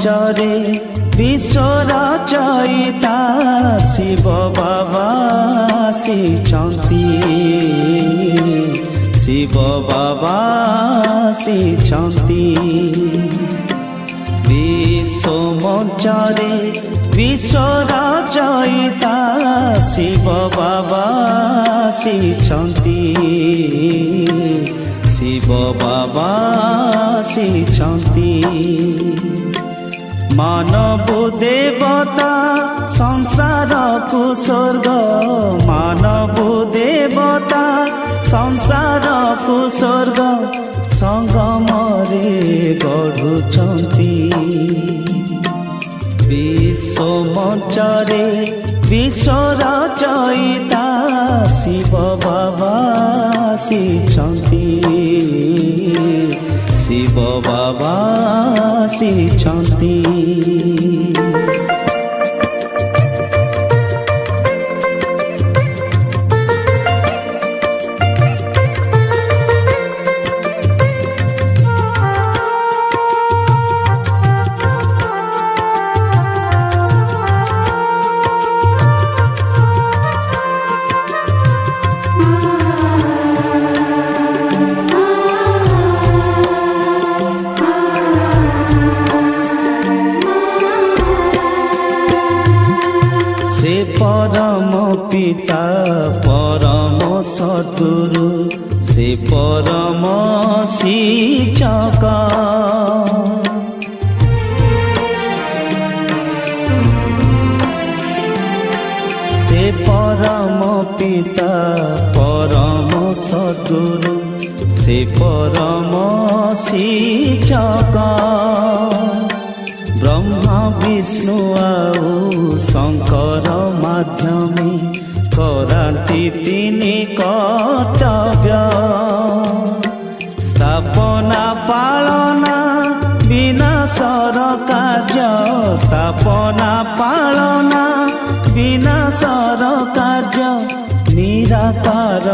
ମଞ୍ଚରେ ବିଶ୍ୱ ରଚୟିତା ଶିବ ବାବା ଆସିଛନ୍ତି, ଶିବ ବାବା ଆସିଛନ୍ତି। ବିଶ୍ୱ ମଞ୍ଚରେ ବିଶ୍ୱ ରଚୟିତା ଶିବ ବାବା ଆସିଛନ୍ତି, ଶିବ ବାବା ଆସିଛନ୍ତି। ମାନବ ଦେବତା ସଂସାରକୁ ସ୍ୱର୍ଗ, ମାନବ ଦେବତା ସଂସାରକୁ ସ୍ୱର୍ଗ ସଙ୍ଗମରେ ଗଢ଼ୁଛନ୍ତି। ବିଶ୍ୱ ମଞ୍ଚରେ ବିଶ୍ୱ ରଚୟିତା ଶିବ ବାବା ଆସିଛନ୍ତି, ଶିବ ବାବା ଆସିଛନ୍ତି। परम पिता परम सद्गुरु से परम शिक्षक, से परम पिता परम सद्गुरु से परम शिक्षक। ब्रह्मा विष्णु आउ शंकर माध्यमे कराती तिनि कर्तव्य, स्थापना पालना विनाशर कार्य, स्थापना पालना विनाशर कार्य निराकार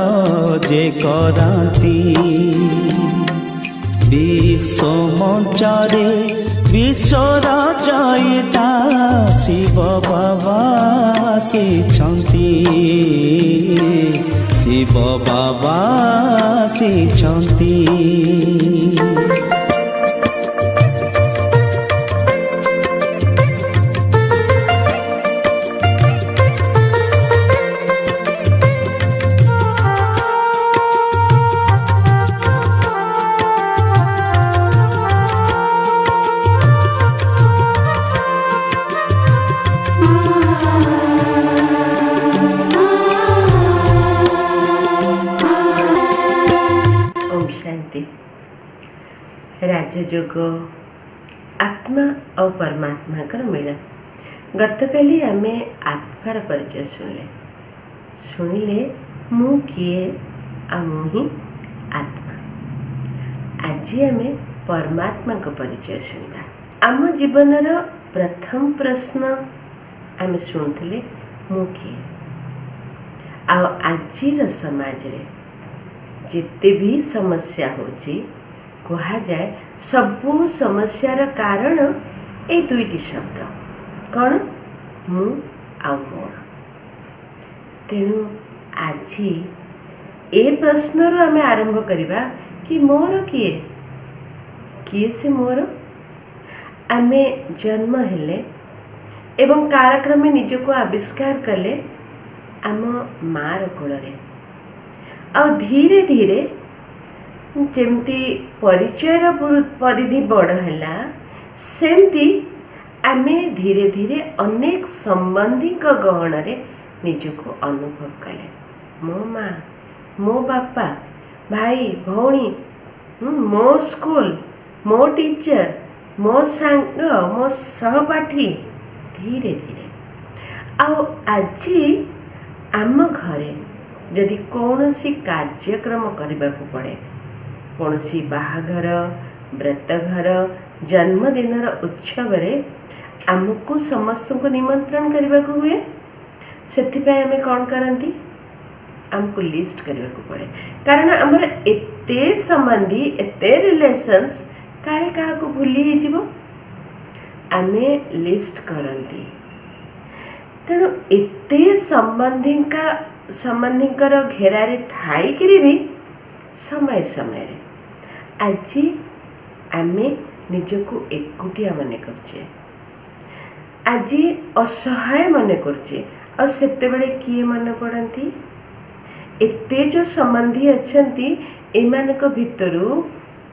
जे कराती। विश्व मंचरे विश्व रचयिता शिव बाबा ଆସିଛନ୍ତି, ଶିବ ବାବା ଆସିଛନ୍ତି। राजयोग आत्मा और परमात्मा का मिलन। गतकाली आमे आत्मार परिचय शुणिले मु किए आ मु ही आत्मा। आज आमे परमात्मा को परिचय शुणा। आम जीवनर प्रथम प्रश्न आमे शुणुले मु किए। आजिर समाज रे जिते भी समस्या होची कहा जाए सबू समस्यार कारण ए दुईटी शब्द कौन मु आ मोर। तेणु आज ए प्रश्न आमे आरंभ करिबा कि मोर किए किए से मोर। आमे जन्म हेले एवं कालक्रमे निजको आविष्कार कले आम मार कोଳରେ आ धीरे धीरे जेमती परिचयर परिधि बड़ है सेमती आमे धीरे धीरे अनेक संबंधी गहन निजको अनुभव कले। मो माँ मो बापा भाई भौणी मो स्कूल मो टीचर मो सांग मो सहपाठी धीरे धीरे आज आम घरे जदि कौनसी कार्यक्रम करने को पड़े कौनसी बाहाघर व्रतघर जन्मदिन उत्सव आमको समस्त को निमंत्रण करने को हुए से आम कौन करती आमको लिस्ट करने को पड़े कारण आमर एते संबंधी एते रिलेशंस काले क्या भूली हो आमे लिस्ट करती। तेणु एते संबंधीकर घेरारे थाइकरी भी समय समय रे आज आमे निजको एकुटिया मने करछे, आज असहाय मने करछे। और सेते बेले किए मन पड़ती एते जो संबंधी अछंती एमानक भितरु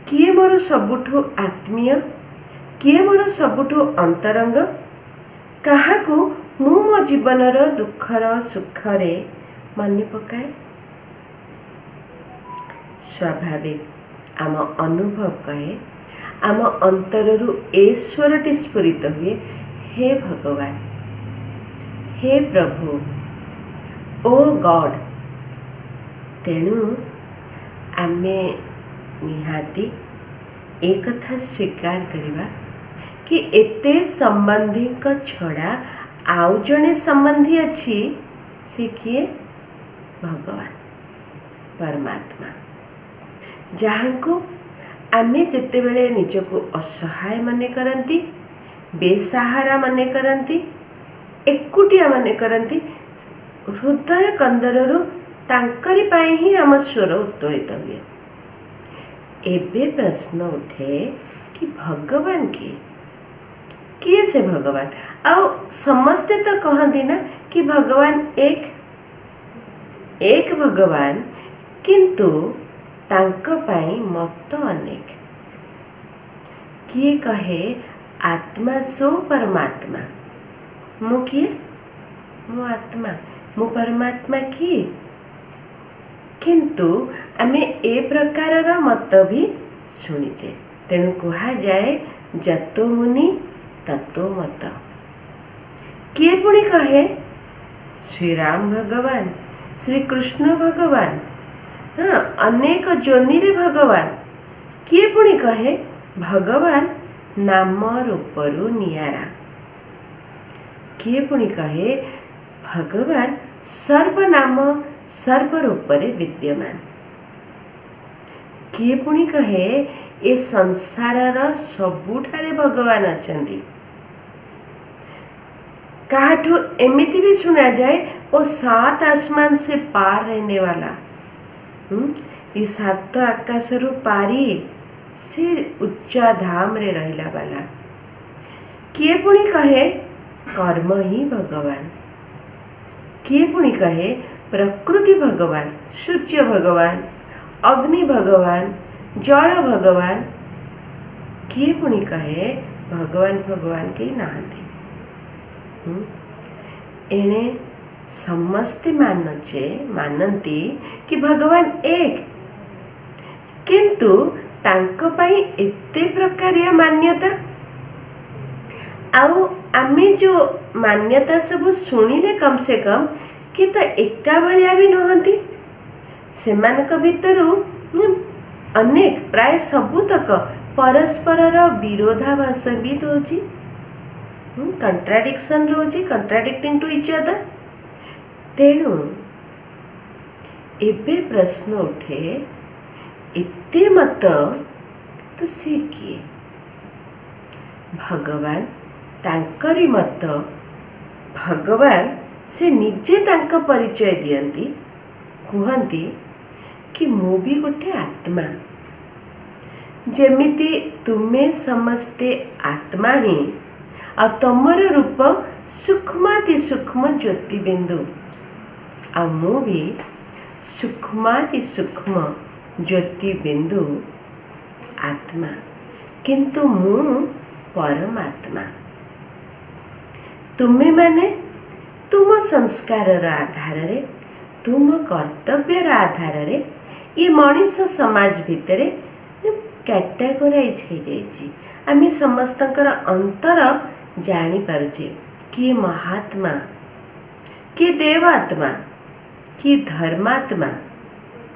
किए मोर सबुठु आत्मीय, किए मोर सबुठु अंतरंग, काहाकू मु मो जीवनर दुखर सुखरे मन पकाए। स्वाभाविक आम अनुभव कहे, आम अंतरु ए स्वरटी स्फुरित हुए, हे भगवान, हे प्रभु, ओ गॉड। तेणु आमे निहाती एक कथा स्वीकार करिबा कि एते संबंधी को छड़ा आउ जने संबंधी अच्छी, से किए भगवान परमात्मा, जहाँ को आमे जेते बेले निजको असहाय मने करंती, बेसहारा मने करंती, एकुटिया मने करंती, हृदय कंदररू तांकरी पाई ही आम स्वर उत्तोलित हुए। एबे प्रश्न उठे कि भगवान किए से भगवान? आउ समस्ते तो कहती ना कि भगवान एक भगवान, किंतु तांक पाई मत अनेक। किए कहे आत्मा सो परमात्मा, मु किए मु आत्मा, मु परमात्मा किए। किंतु आमे ए प्रकारर मत भी शुणीचे। तेणु कहा जाए जतो मुनि ततो मत। किए पुणी कहे श्री राम भगवान, श्री कृष्ण भगवान, हाँ अनेक जोनि रे भगवान। किए पुणी कहे भगवान नाम रूपरु नियारा। किए पुणी कहे भगवान सर्वनाम सर्वरूपरे विद्यमान। किए पुणी कहे ए संसारर सबुठारे भगवान अछंती। काहाठू एमिति भी सुना जाए ओ 7 आसमान से पार रहने वाला, ये 7 आकाश रु पारी से उच्चा धाम रे रहिला वाला। किए पुणी कहे कर्म ही भगवान। किए पुणी कहे प्रकृति भगवान, सूर्य भगवान, अग्नि भगवान, जल भगवान। किए पुणी कहे भगवान के नहांती। एणे समस्ते मानती कि भगवान एक, किंतु तांको पाई एते प्रकारिया मान्यता। आउ आमे जो मान्यता सब शुणिले कम से कम कि तो एका भलिया भी नहंती। सेमानक भितरु अनेक प्राय सबुतक परस्परर विरोधाभास भी रोची, कंट्राडिक्शन रोची, कंट्राडिक्टिंग टू इच अदर। तेणु एबे प्रश्न उठे एते मत तो से किए? भगवान तांकरी मत। भगवान से निजे तांक परिचय दियंती, कहती कि मु भी गोटे आत्मा। जेमिति तुमे समस्ते आत्मा ही, आ तमर रूप सूक्ष्माति सूक्ष्म ज्योति बिंदु, आ मु भी सूक्ष्माति सूक्ष्म ज्योति बिंदु आत्मा, किंतु मु परमात्मा। तुमे माने तुम संस्कार आधार रे, तुम कर्तव्य आधार रे ये मनीष समाज भितर कैटेगोराइज हो जाइए। आम समस्तंकर अंतर जानी पारुछे, किए महात्मा, किए देवात्मा, किए धर्मात्मा,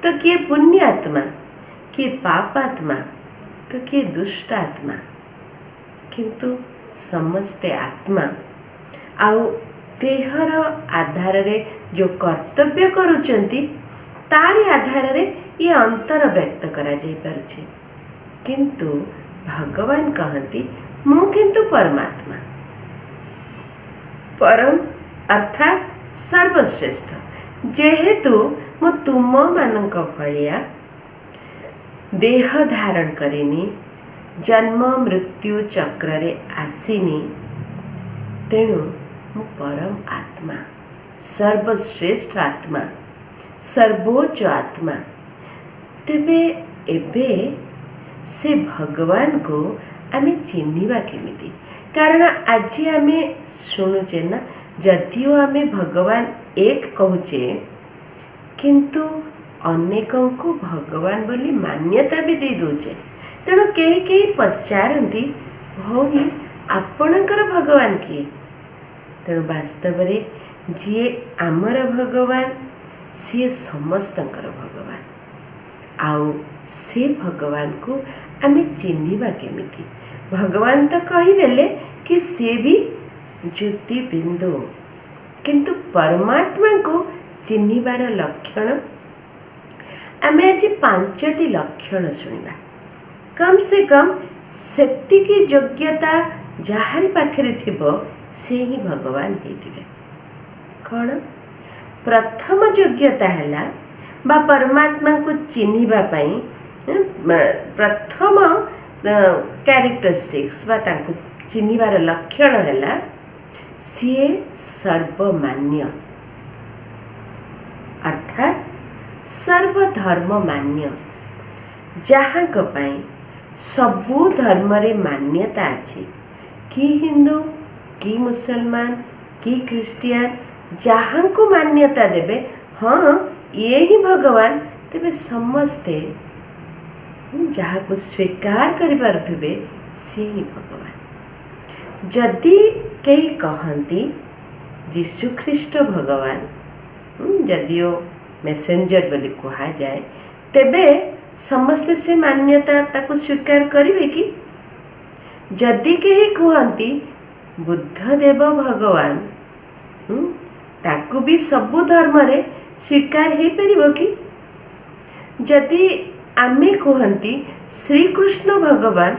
तो किए पुण्यात्मा, किए पापात्मा, तो किए दुष्टात्मा। किंतु समस्ते आत्मा। आउ देहर आधार रे जो कर्तव्य करुचंती तारी आधार रे ये अंतर व्यक्त करा जाई पारुछे। किंतु भगवान कहती मु किंतु परमात्मा, परम अर्थात सर्वश्रेष्ठ। जेहेतु मु तुम मानक भलिया देह धारण करिनी, जन्म मृत्यु चक्र रे आसीनी, तेणु मु परम आत्मा, सर्वश्रेष्ठ आत्मा, सर्वोच्च आत्मा। तेबे एबे से भगवान को आमे चिन्हिबा केमिति? कारण आज आमे शुणुचे ना, जदिओ आमे भगवान एक कहूचे किंतु अनेकों को भगवान बोली मान्यता भी दे दूचे। तेणु कई कई पचारती भौणी आपणकर भगवान किए? तेणु वास्तव रे जी आमर भगवान सी समस्तंकर भगवान। आउ से भगवान को आमे चिन्हिबा केमिति? भगवान तो कहीदेले कि सी भी ज्योति बिंदु, किंतु परमात्मा को चिन्हिबार लक्षण आमे आज 5टी लक्षण शुणिबा। कम से कम सेतिकी योग्यता जाहारी पाखरे थिबो से ही भगवान हेतिबे। कौन? प्रथम योग्यता हैला बा परमात्मा को चिन्हिबा पई प्रथम कैरेक्टरिस्टिक्स बा तांको चिन्हिबार लक्षण हैला सीए सर्वमान्य, अर्थात सर्वधर्म मान्य। जहाँ को पाई सबू धर्म रे मान्यता अच्छी, कि हिंदू कि मुसलमान कि क्रिस्टियन, जहाँ को मान्यता देबे हाँ ये ही भगवान, तेबे समस्ते जहाँ को स्वीकार करि पारुथिबे से ही भगवान। जदि कई कहती जीशु ख्रीष्ट भगवान, जदिओ मेसेंजर बोली कहा जाए, तेबे समस्ते से मान्यता ताको स्वीकार करिवे कि? जदि कही कहती बुद्धदेव भगवान, ताको भी सबु धर्म रे स्वीकार हो पारिबो कि? जदि आमे कहती श्री कृष्ण भगवान,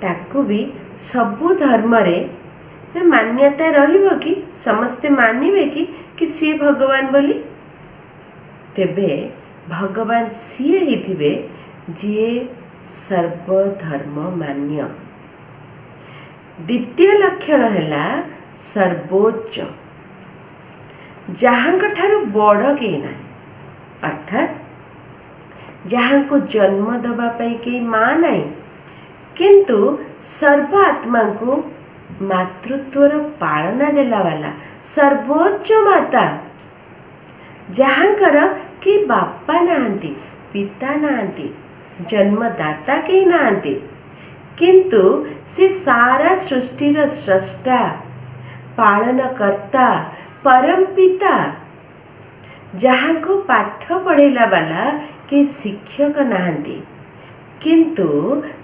ताको भी सबु धर्म रे मान्यता रहिबो कि? समस्ते मानिबे कि सी भगवान बोली? तेबे भगवान सीए ही थिबे जी सर्वधर्म मान्य। द्वितीय लक्षण हैला सर्वोच्च, जहाँ ठारू बड़ के ना, अर्थात जहाँ को जन्म दबा पाई के माँ नहीं, किंतु सर्व आत्मा को मातृत्वर पालना देला वाला सर्वोच्च माता, जहाँकर कि बापा नाहंती, पिता नाहंती, जन्मदाता के नाहंती, किंतु से सारा सृष्टिर स्रष्टा, पालनकर्ता, परम पिता, जहाँ को पाठ पढ़ेला वाला के शिक्षक नाहंती, किंतु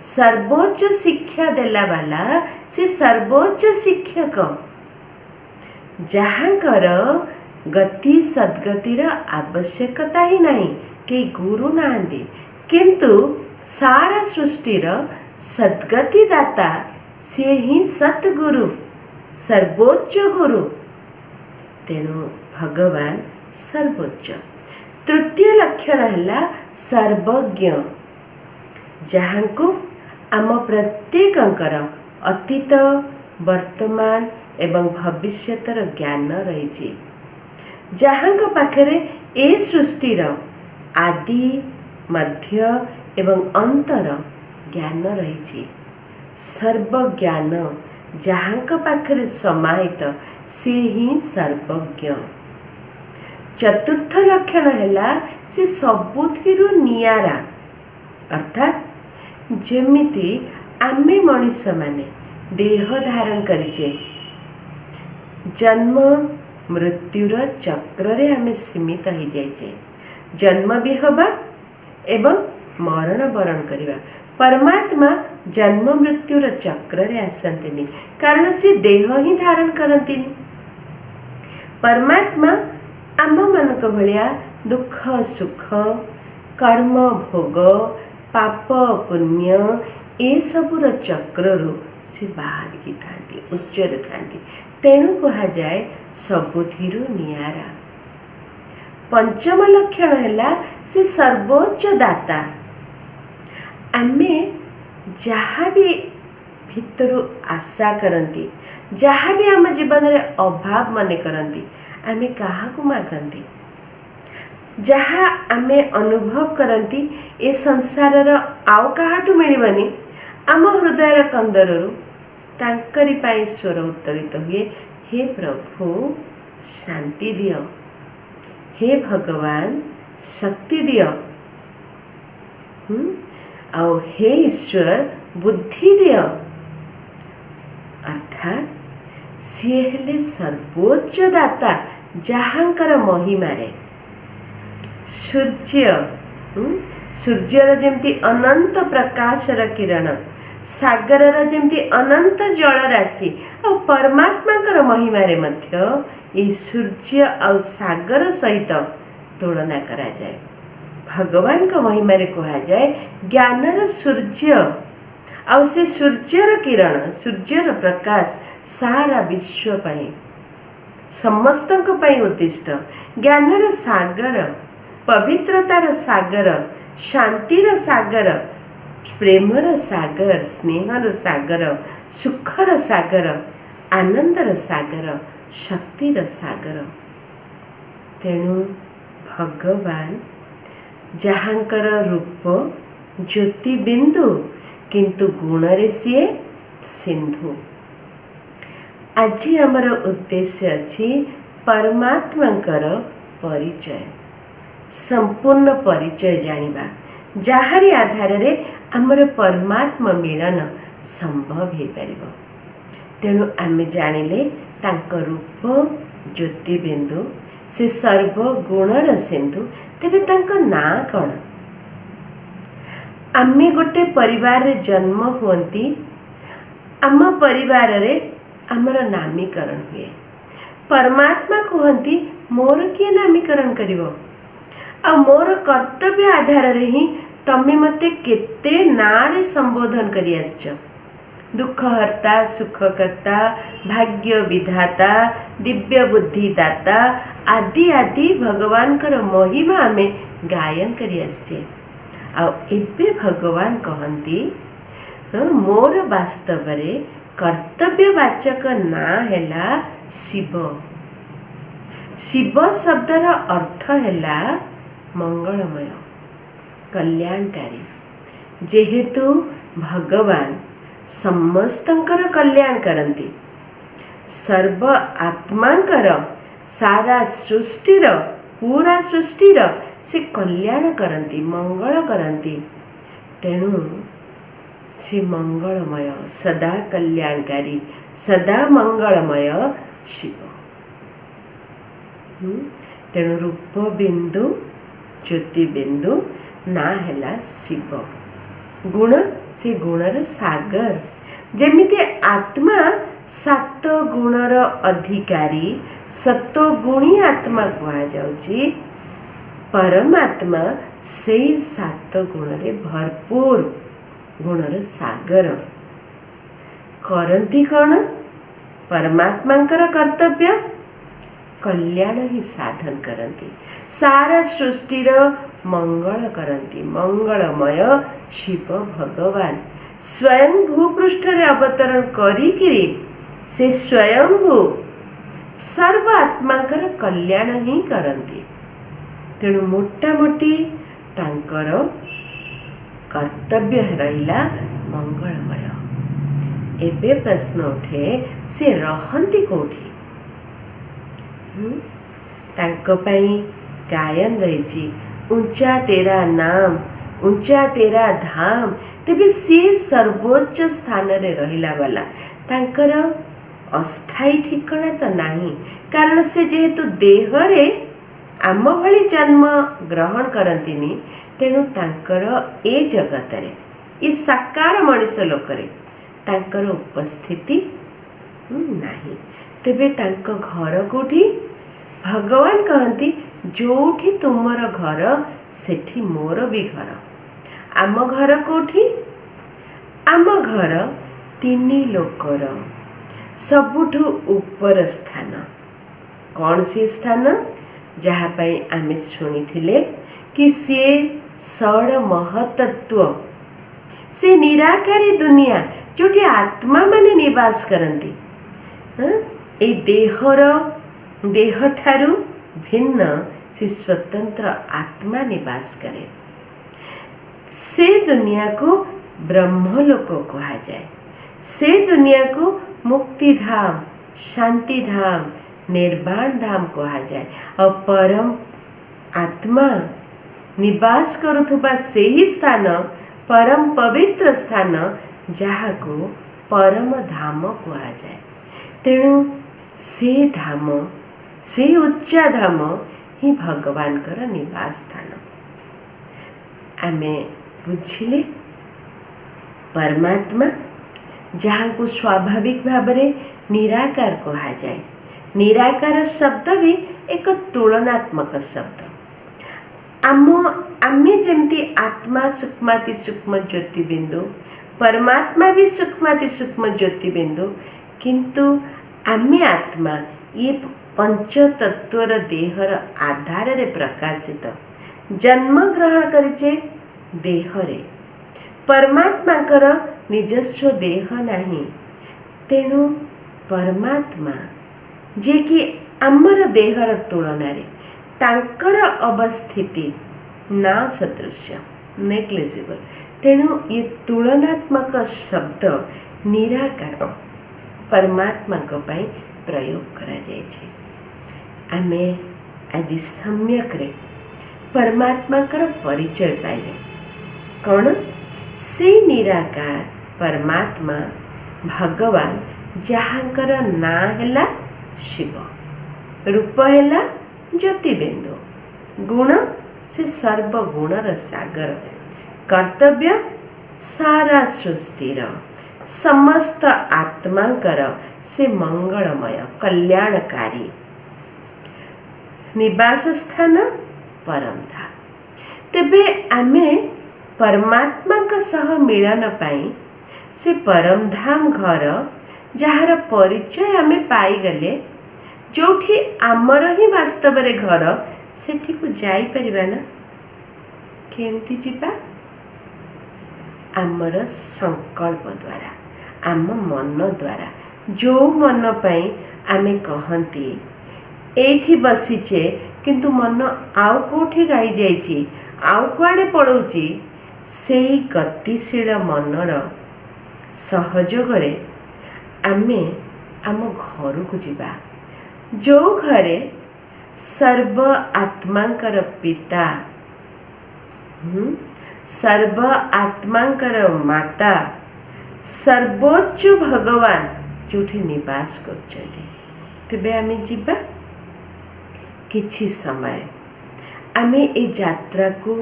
सर्वोच्च शिक्षा देला वाला से सर्वोच्च शिक्षक, जहाँकर गति सद्गतिर आवश्यकता ही नहीं, के गुरु नाहंती, किंतु सारा सृष्टिर सद्गति दाता से ही सतगुरु, सर्वोच्च गुरु। तेणु भगवान सर्वोच्च। तृतीय लक्षण है सर्वज्ञ, जहाँ को आम प्रत्येकंकर अतीत वर्तमान एवं भविष्यतर ज्ञान रही, जहाँ को पाखरे ए सृष्टिर आदि मध्य एवं अंतर ज्ञान रही। सर्वज्ञान जहाँ को पाखरे समाहित से ही सर्वज्ञ। चतुर्थ लक्षण है से सबुथिरु नियारा, अर्थात जेमिति आमे मनुष्य माने देह धारण करिचे, जन्म मृत्युर चक्र रे आमे सीमित हो जाइए, जन्म भी हवा एवं मरण वरण करिवा। परमात्मा जन्म मृत्युर चक्र रे आसंतिनी, कारण से देह ही धारण करंतिनी। परमात्मा आम मानक भलिया दुख सुख कर्म भोग पाप पुण्य ए सबुर चक्ररु से बाहरिकी थांती, उच्चरे थांती, तेणु कहुए सबुथिरु नियारा। पंचम लक्षण है से सर्वोच्च दाता। आमे जहाँ भी भितर आशा करती, जहाँ भी आम जीवन में अभाव मन करती, आमे काहाकू मागती, जहाँ आमे अनुभव करती ए संसार आउ काहाठू मिलबनी, आम हृदय कंदरु तांकरी पाई स्वर उत्तरित हुए, हे प्रभु शांति दियो, हे भगवान शक्ति दियो, आओ हे ईश्वर बुद्धि दियो। अर्थात सी हेले सर्वोच्च दाता, जहाँकर महिमारे सूर्य, सूर्यर जमती अनंत प्रकाशर किरण, सागर जमती अनंत जल राशि, और परमात्मा महिमारे मध्य ये सूर्य और सागर सहित तुलना करा जाए। भगवान का महिमारे कहा जाए ज्ञानर सूर्य, और से सूर्यर किरण, सूर्यर प्रकाश सारा विश्व पाई समस्त उद्दिष्ट। ज्ञानर सागर, पवित्रतार सागर, शांतिर सागर, प्रेमर सागर, स्नेहर सागर, सुखर सागर, आनंदर सागर, शक्तिर सागर। तेणु भगवान जहाँकर रूप ज्योति बिंदु, किंतु गुणरे सीए सिंधु। आज आमर उद्देश्य अच्छी परमात्मांकर परिचय, संपूर्ण परिचय जानिबा, जहारी आधार रे आमर परमात्मा मिलन संभव हो पारिबो। तेणु आमे जानिले तांक रूप ज्योति बिंदु, से सर्वगुणर सिंधु, तेबे तांक ना कौन? आमे गोटे परिवार रे जन्म हुंती, आम परिवार रे आमर नामीकरण हुए। परमात्मा कहती मोर किए नामीकरण करिवो, आ मोर कर्तव्य आधार रे ही तमे मते केते नारे संबोधन करि आछो। दुखहर्ता, सुखकर्ता, भाग्य विधाता, दिव्य बुद्धिदाता आदि आदि भगवान कर महिमा आमे गायन करि आछे। आ एबे भगवान कहती मोर वास्तव रे कर्तव्यवाचक ना हैला शिव। शिव शब्दर अर्थ हैला मंगलमय, कल्याणकारी। जेहेतु भगवान समस्तंकर कल्याण करती, सर्व आत्मांकर सारा सृष्टिर, पूरा सृष्टिर से कल्याण करती, मंगल करती। तेणु से मंगलमय, सदा कल्याणकारी, सदा मंगलमय शिव। तेणु रूप बिंदु, ज्योति बिंदु ना हैला शिव। गुण से गुणर सागर। जेमिति आत्मा सात गुणर अधिकारी, सत्वगुणी आत्मा कहा जाउची, परमात्मा से सात गुणरे भरपूर, गुणर सागर। करती कौन? परमात्मांकर कर्तव्य कल्याण ही साधन करती, सारा सृष्टिर मंगल करती। मंगलमय शिव भगवान स्वयं भूपृष्ठ रे अवतरण करिकिरी से स्वयंभू सर्व आत्मांकर कल्याण ही करती। तेणु मोटामोटी तांकर कर्तव्य रहिला मंगलमय। एबे प्रश्न उठे से रहंती कोठी? तांको पई गायन रही, ऊंचा तेरा नाम, ऊंचा तेरा धाम। तेबे सी सर्वोच्च स्थान रे रहिला वाला तांकर अस्थायी ठिकाना तो नहीं, कारण से जेहेतु देह रे आम भली जन्म ग्रहण करंतिनी, तेणु तांकर ए जगत रे, ई साकार मनुष्य लोक रे तांकर उपस्थिति नहीं। तेबे तांको घर कोठी? भगवान कहती जोठी तुमर घर सेठी मोर भी घर। आम घर कोठी? आम घर ତିନି ଲୋକର ସବୁଠୁ ଉପର ସ୍ଥାନ। କ'ଣ ସେ ସ୍ଥାନ? ଯାହା ପାଇଁ ଆମେ ଶୁଣିଥିଲେ କି ସିଏ ଷଡ଼ ମହତତ୍ଵ, ସେ ନିରାକାରୀ ଦୁନିଆ ଯୋଉଠି ଆତ୍ମା ମାନେ ନିବାସ କରନ୍ତି। ଏଇ ଦେହଠାରୁ ଭିନ୍ନ ସେ ସ୍ୱତନ୍ତ୍ର ଆତ୍ମା ନିବାସ କରେ। ସେ ଦୁନିଆକୁ ବ୍ରହ୍ମଲୋକ କୁହାଯାଏ। ସେ ଦୁନିଆକୁ ମୁକ୍ତିଧାମ, ଶାନ୍ତିଧାମ, ନିର୍ବାଣ ଧାମ କୁହାଯାଏ। ଆଉ ପରମ ଆତ୍ମା ନିବାସ କରୁଥିବା ସେହି ସ୍ଥାନ ପରମ ପବିତ୍ର ସ୍ଥାନ, ଯାହାକୁ ପରମ ଧାମ କୁହାଯାଏ। ତେଣୁ ସେ ଧାମ, ସେ ଉଚ୍ଚା ଧାମ ହିଁ ଭଗବାନଙ୍କର ନିବାସ ସ୍ଥାନ। ଆମେ ବୁଝିଲେ ପରମାତ୍ମା, ଯାହାକୁ ସ୍ୱାଭାବିକ ଭାବରେ ନିରାକାର କୁହାଯାଏ। ନିରାକାର ଶବ୍ଦ ବି ଏକ ତୁଳନାତ୍ମକ ଶବ୍ଦ। ଆମେ ଯେମିତି ଆତ୍ମା ସୂକ୍ଷ୍ମାତି ସୂକ୍ଷ୍ମ ଜ୍ୟୋତିବିନ୍ଦୁ, ପରମାତ୍ମା ବି ସୂକ୍ଷ୍ମାତି ସୂକ୍ଷ୍ମ ଜ୍ୟୋତିବିନ୍ଦୁ, କିନ୍ତୁ ଆମେ ଆତ୍ମା ଇଏ ପଞ୍ଚତତ୍ଵର ଦେହର ଆଧାରରେ ପ୍ରକାଶିତ। ଜନ୍ମ ଗ୍ରହଣ କରିଛେ ଦେହରେ। ପରମାତ୍ମାଙ୍କର ନିଜସ୍ୱ ଦେହ ନାହିଁ। ତେଣୁ ପରମାତ୍ମା ଯିଏକି ଆମର ଦେହର ତୁଳନାରେ ତାଙ୍କର ଅବସ୍ଥିତି ନା ସଦୃଶ୍ୟ, ନେଗ୍ଲିଜିବଲ୍। ତେଣୁ ଏ ତୁଳନାତ୍ମକ ଶବ୍ଦ ନିରାକାର ପରମାତ୍ମାଙ୍କ ପାଇଁ ପ୍ରୟୋଗ କରାଯାଇଛି। ଆମେ ଆଜି ସମ୍ୟକରେ ପରମାତ୍ମାଙ୍କର ପରିଚୟ ପାଇଲେ। କ'ଣ? ସେ ନିରାକାର ପରମାତ୍ମା ଭଗବାନ, ଯାହାଙ୍କର ନାଁ ହେଲା ଶିବ, ରୂପ ହେଲା ଜ୍ୟୋତିବିନ୍ଦୁ, ଗୁଣ ସେ ସର୍ବଗୁଣର ସାଗର, କର୍ତ୍ତବ୍ୟ ସାରା ସୃଷ୍ଟିର ସମସ୍ତ ଆତ୍ମାଙ୍କର ସେ ମଙ୍ଗଳମୟ କଲ୍ୟାଣକାରୀ, ନିବାସ ସ୍ଥାନ ପରମଧାମ। ତେବେ ଆମେ ପରମାତ୍ମାଙ୍କ ସହ ମିଳନ ପାଇଁ ସେ ପରମଧାମ ଘର, ଯାହାର ପରିଚୟ ଆମେ ପାଇଗଲେ, ଯୋଉଠି ଆମର ହିଁ ବାସ୍ତବରେ ଘର, ସେଠିକୁ ଯାଇପାରିବା ନା? କେମିତି ଯିବା? ଆମର ସଂକଳ୍ପ ଦ୍ୱାରା, ଆମ ମନ ଦ୍ୱାରା। ଯୋଉ ମନ ପାଇଁ ଆମେ କହନ୍ତି ଏଇଠି ବସିଛେ, କିନ୍ତୁ ମନ ଆଉ କୋଉଠି ରହିଯାଇଛି, ଆଉ କୁଆଡ଼େ ପଳଉଛି, ସେଇ ଗତିଶୀଳ ମନର ସହଯୋଗରେ ଆମେ ଆମ ଘରକୁ ଯିବା, ଯୋଉ ଘରେ ସର୍ବ ଆତ୍ମାଙ୍କର ପିତା, ସର୍ବ ଆତ୍ମାଙ୍କର ମାତା, ସର୍ବୋଚ୍ଚ ଭଗବାନ ଯୋଉଠି ନିବାସ କରୁଛନ୍ତି। ତେବେ ଆମେ ଯିବା। କିଛି ସମୟ ଆମେ ଏ ଯାତ୍ରାକୁ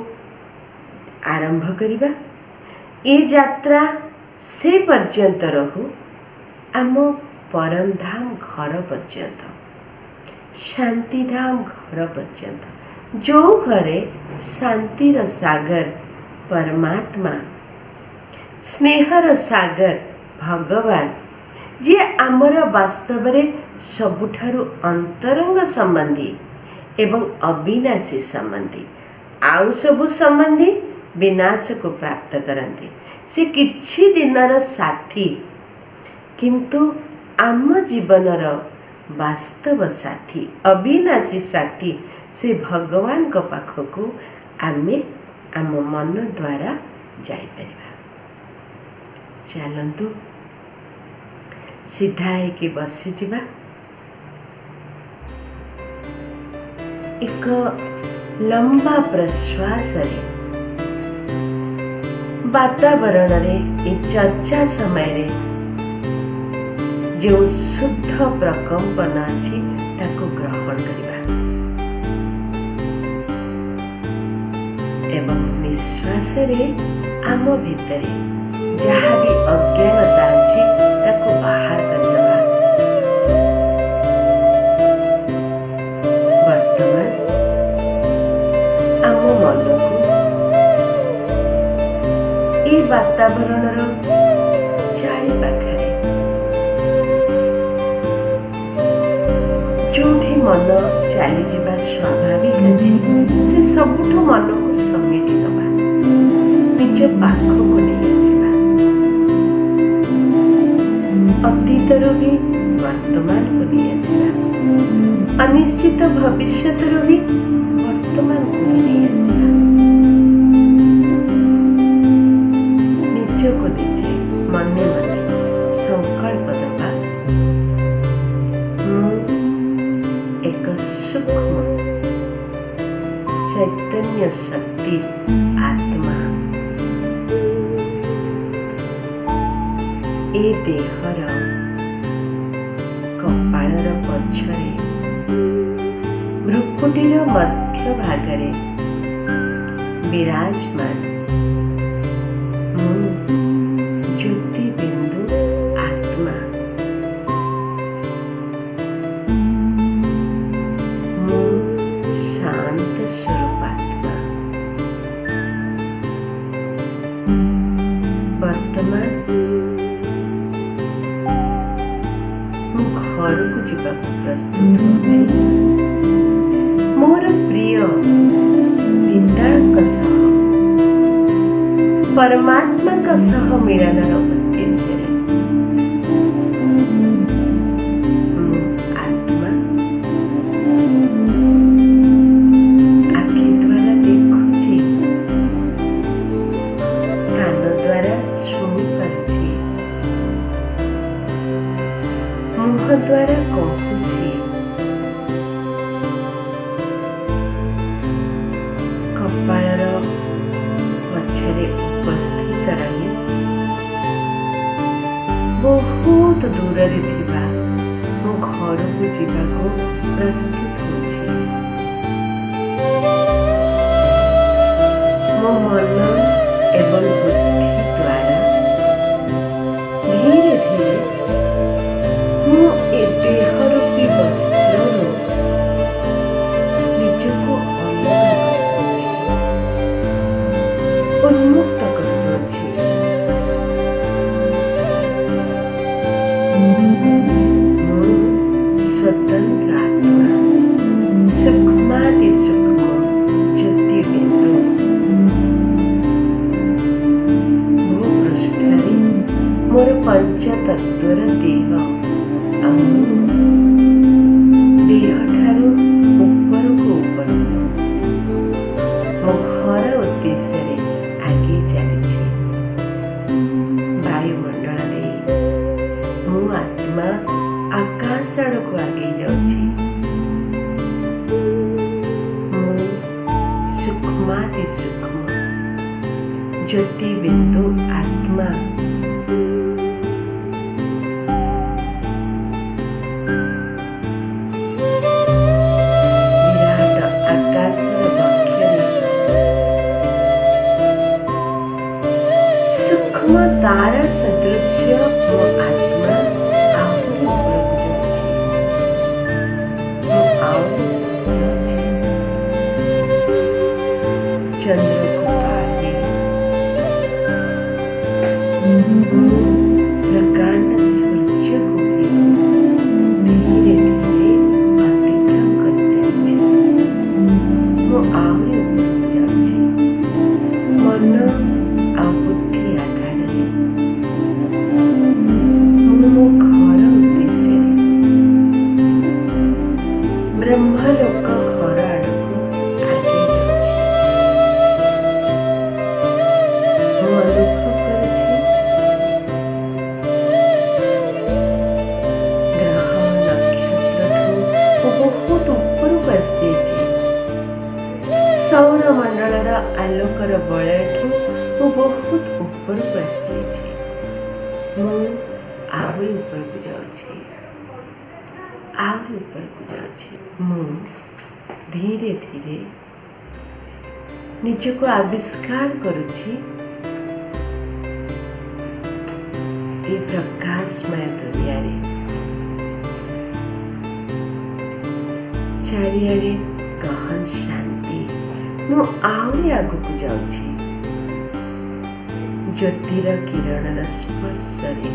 ଆରମ୍ଭ କରିବା। ଏ ଯାତ୍ରା ସେ ପର୍ଯ୍ୟନ୍ତ ରହୁ, ଆମ ପରମଧାମ ଘର ପର୍ଯ୍ୟନ୍ତ, ଶାନ୍ତିଧାମ ଘର ପର୍ଯ୍ୟନ୍ତ, ଯୋଉ ଘରେ ଶାନ୍ତିର ସାଗର ପରମାତ୍ମା, ସ୍ନେହର ସାଗର ଭଗବାନ, ଯିଏ ଆମର ବାସ୍ତବରେ ସବୁଠାରୁ ଅନ୍ତରଙ୍ଗ ସମ୍ବନ୍ଧୀ ଏବଂ ଅବିନାଶୀ ସମ୍ବନ୍ଧୀ। ଆଉ ସବୁ ସମ୍ବନ୍ଧୀ ବିନାଶକୁ ପ୍ରାପ୍ତ କରନ୍ତି, ସେ କିଛି ଦିନର ସାଥୀ, କିନ୍ତୁ ଆମ ଜୀବନର ବାସ୍ତବ ସାଥୀ, ଅବିନାଶୀ ସାଥୀ, ସେ ଭଗବାନଙ୍କ ପାଖକୁ ଆମେ ଆମ ମନ ଦ୍ୱାରା ଯାଇପାରିବା। ଚାଲନ୍ତୁ ସିଧା ହେଇକି ବସିଯିବା। ଏକ ଲମ୍ବା ପ୍ରଶ୍ୱାସରେ ବାତାବରଣରେ ଏ ଚର୍ଚ୍ଚା ସମୟରେ ଯେଉଁ ଶୁଦ୍ଧ ପ୍ରକମ୍ପନ ଅଛି ତାକୁ ଗ୍ରହଣ କରିବା ଏବଂ ନିଶ୍ୱାସରେ ଆମ ଭିତରେ ଯାହା ବି ଅଜ୍ଞାନତା ଅଛି ତାକୁ ବାହାର କରିଦେବା। ବର୍ତ୍ତମାନ ଆମ ମନକୁ ଏ ବାତାବରଣର चारि पाखरे जोठी मन चली जावा स्वाभाविक अच्छी से सबुठु मन को समेटी दबा निज पाख को नहीं आसवा अतीतर भी वर्तमान को नहीं आसवा अनिश्चित भविष्यत भी वर्तमान को नहीं आसवा निज को निजे मने मने संकल्प दबा एक सूक्ष्म चैतन्य शक्ति आत्मा ए देहर कपाळर पछरे भ्रुकुटीर मध्य भागरे विराजमान ज्योति बिंदु आत्मा शांत स्वरूप आत्मा वर्तमान घर को जीवा प्रस्तुत होछि मोर प्रिय पिता सह परमात्मा का सह मिलनर उद्देश्य आत्मा आखि द्वारा देखुछि कान द्वारा शुणी पारुछि मुह द्वारा कहूछि कपाळर पछरे उपस्थित रही बहुत दूर थिबा मो घर को जीवाको प्रस्तुत होछि मो मन एवं बुद्धि द्वारा धीरे धीरे मो ए देहरूपी वस्त्रରୁ ନିଜକୁ ଅଲଗା କରିଦେଉଛି उन्मुक्त କରିଦେଉଛି ମୁଁ स्वतंत्र आत्मा सूक्ष्माति सूक्ष्म ज्योति बिंदु भूपृष्ठରେ मोर पंचतत्वर देह देह ठारू ऊपर को ऊपर मो घर उद्देश्य आगे चली वायुमंडल दे मो आत्मा आकाश आड़ को आगे जाऊँ सूक्ष्माति सूक्ष्म ज्योति बिंदु आत्मा तारा सदृश्य मो आत्मा आहरी ऊपर जाऊँ चंद्र को पार प्रकांड सूर्य को भी धीरे धीरे अतिक्रम कर जाए मो आहरी ऊपर जाऊँ मन आ बुद्धि ब्रह्मलोक घर आड़क आगे जाऊँ अनुभव करुछि ग्रह नक्षत्र बहुत ऊपर को आसी सौर मंडल आलोकर बलयठू बहुत ऊपर को आसी आहरी ऊपर को जाऊँ आहरी ऊपर को जाऊँ धीरे धीरे निज को आविष्कार करुछि ये प्रकाशमय दुनिया रे चारियारे गहन शांति मु आहरी आगु को जाऊँ ज्योतिर किरणर स्पर्शरे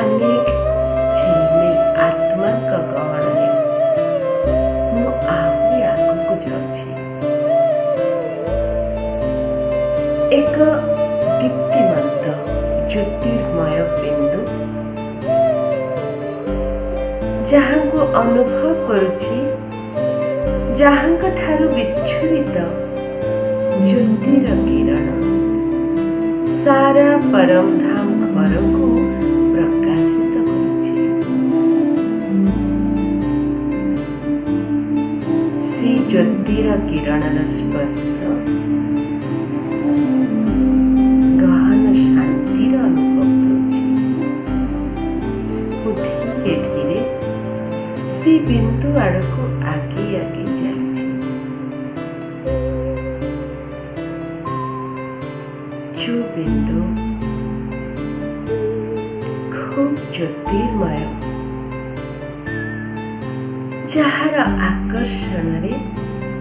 अनेक झिलमिल आत्मा गहन मु आहरी आगको जाउछि। एक दीप्तिमंत ज्योतिर्मय बिंदु जहाँ को अनुभव करुछि जहाँ ठारू विच्छुरित ज्योतिर किरण सारा परम धाम घर को प्रकाशित करुछि। से ज्योतिर किरणर स्पर्श गहन शांतिर अनुभव करुछि। धीरे धीरे से बिंदु आड़को आगे आगे जाइछि। जो बिंदु खूब ज्योतिर्मय जार आकर्षण रे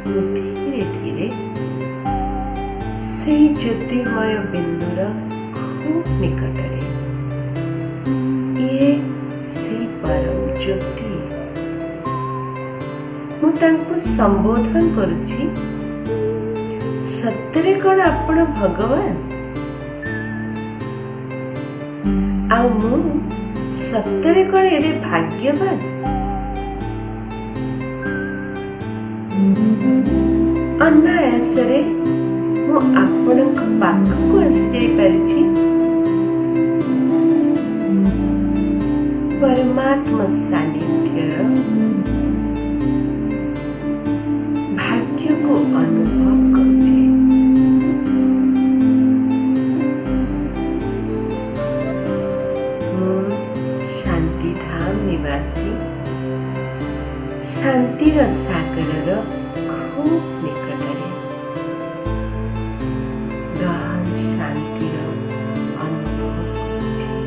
धीरे धीरे से ज्योतिर्मय बिंदुर खूब निकटरे ये से परम ज्योति मु तांको संबोधन करुछि। सत्य कौन आपण भगवान आ मु सत्य कौन एडे भाग्यवान। अनायासरे मु आपणक पाखକୁ आसी जाई परिछि। परमात्मा सानिध्यर भाग्य को अनुभव करुछि। शांति धाम निवासी शांतिर सागरर खूब निकटरे गहन शांतिर अनुभव करुछि।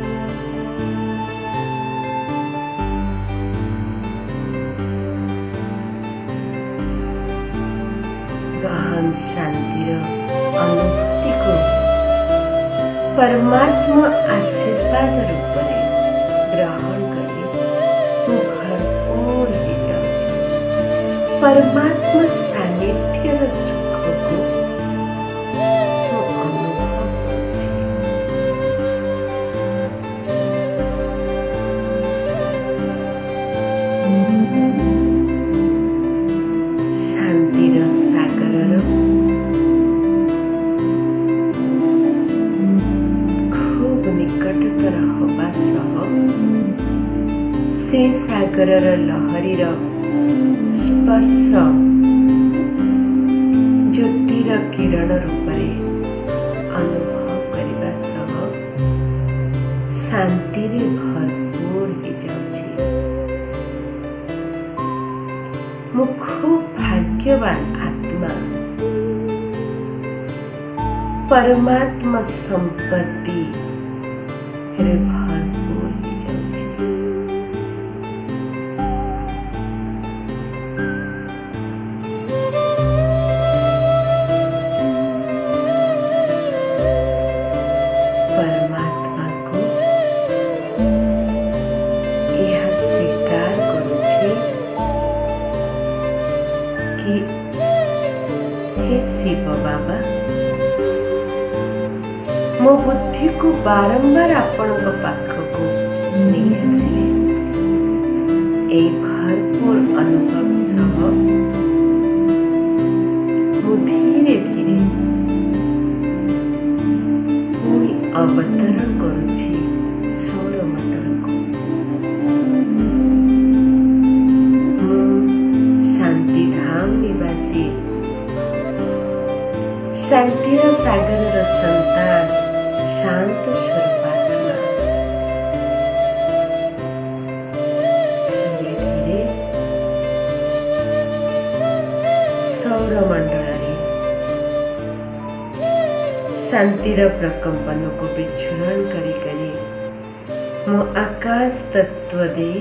गहन शांतिर अनुभूति को परमात्मा आशीर्वाद रूप में ग्रहण करी भरपूर हो जाउछि। परमात्मा सानिध्यर सुख को अनुभव करुछि। शांतिर सागरर खूब निकटतर हवा सह से सागरर लहरीर स्पर्श ज्योतिर किरण रूपरे अनुभव करने सह शांति रे भरपूर हो जाउछि। मु खूब भाग्यवान आत्मा परमात्मा संपत्ति रे भरपूर हो जाउछि। परमात्मा को यह स्वीकार करुछि कि हे शिव बाबा मो बुद्धि को बारंबार आपणक पाखको नहीं आसिले ए भरपूर अनुभव सह मु धीरे धीरे पुणी अवतरण करुछि सौरमंडल को। शांति धाम निवासी शांतिर सागरर संतान शांत स्वरूपात्मा धीरे धीरे सौरमंडल शांतिर प्रकंपन को विचूरण करी करी मो आकाश तत्व दे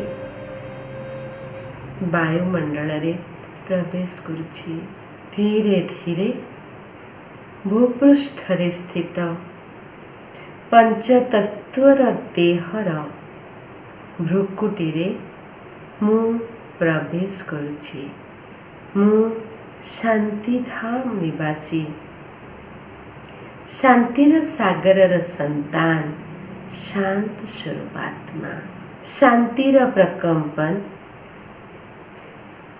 वायुमंडल रे प्रवेश करुछि। धीरे धीरे भूपृष्ठरे स्थित पंचतत्वर देहर भ्रुकुटीरे मु प्रवेश करुछि। मु शांतिधाम निवासी, शांतिर सागरर संतान, शांत स्वरूपात्मा। शांतिर प्रकंपन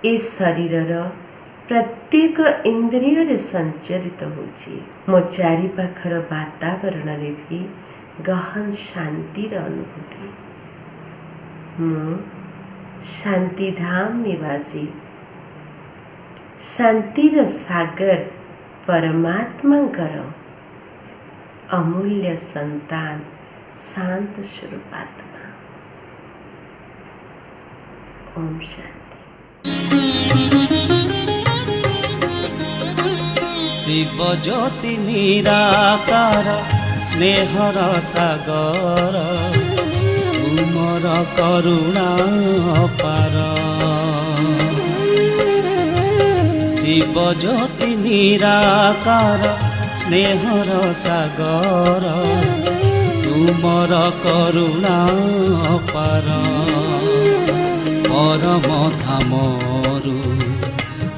ए शरीरर प्रत्येक इंद्रिय संचरित होछि। मो चारि पाखर वातावरण रे भी गहन शांतिर अनुभूति। मु शांतिधाम निवासी, शांतिर सागर परमात्मांकर अमूल्य संतान, शांत स्वरूपात्मा। ओम शांति। शिव ज्योति निराकार स्नेहर सागर, तुमर करुणा अपार। शिव ज्योति निराकार स्नेहर सागर, तुमर करुणा अपार। परम धामरु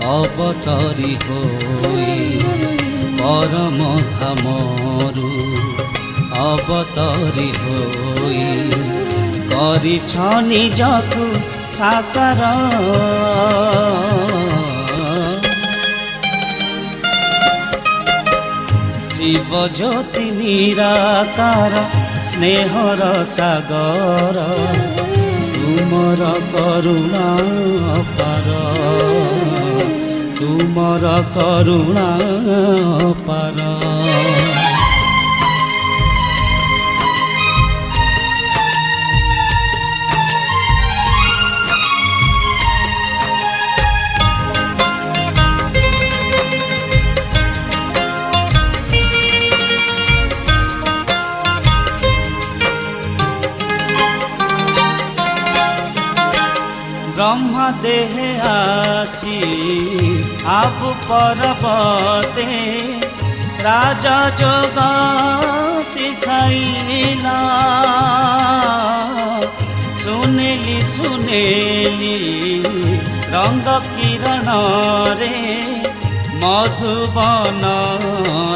अवतरी होई, परम धामरु अवतरी होई, गरिछ निजकु साकार। शिव ज्योति निराकार स्नेहर सागर, तुमर करुणा अपार, तुमर करुणा अपार। ब्रह्म देहे आसी आबु पर्वते, राजा जोग शिखाइला। सुनेली सुनेली रंग किरण रे, मधुबन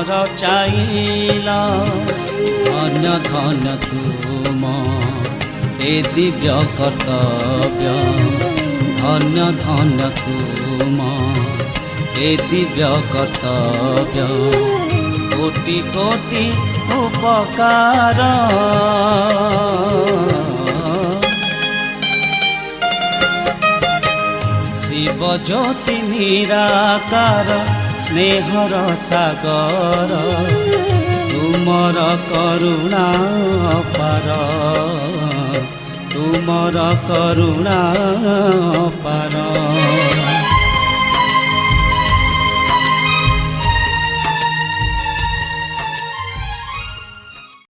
रचाइला। धन्य धन्य तुम ए दिव्य कर्तव्य, धन्य धन्य तुम ए दिव्य कर्तव्य। कोटि कोटि उपकार, शिव ज्योति निराकार स्नेहर सागर, तुमर करुणा अपार, तुमर करुणा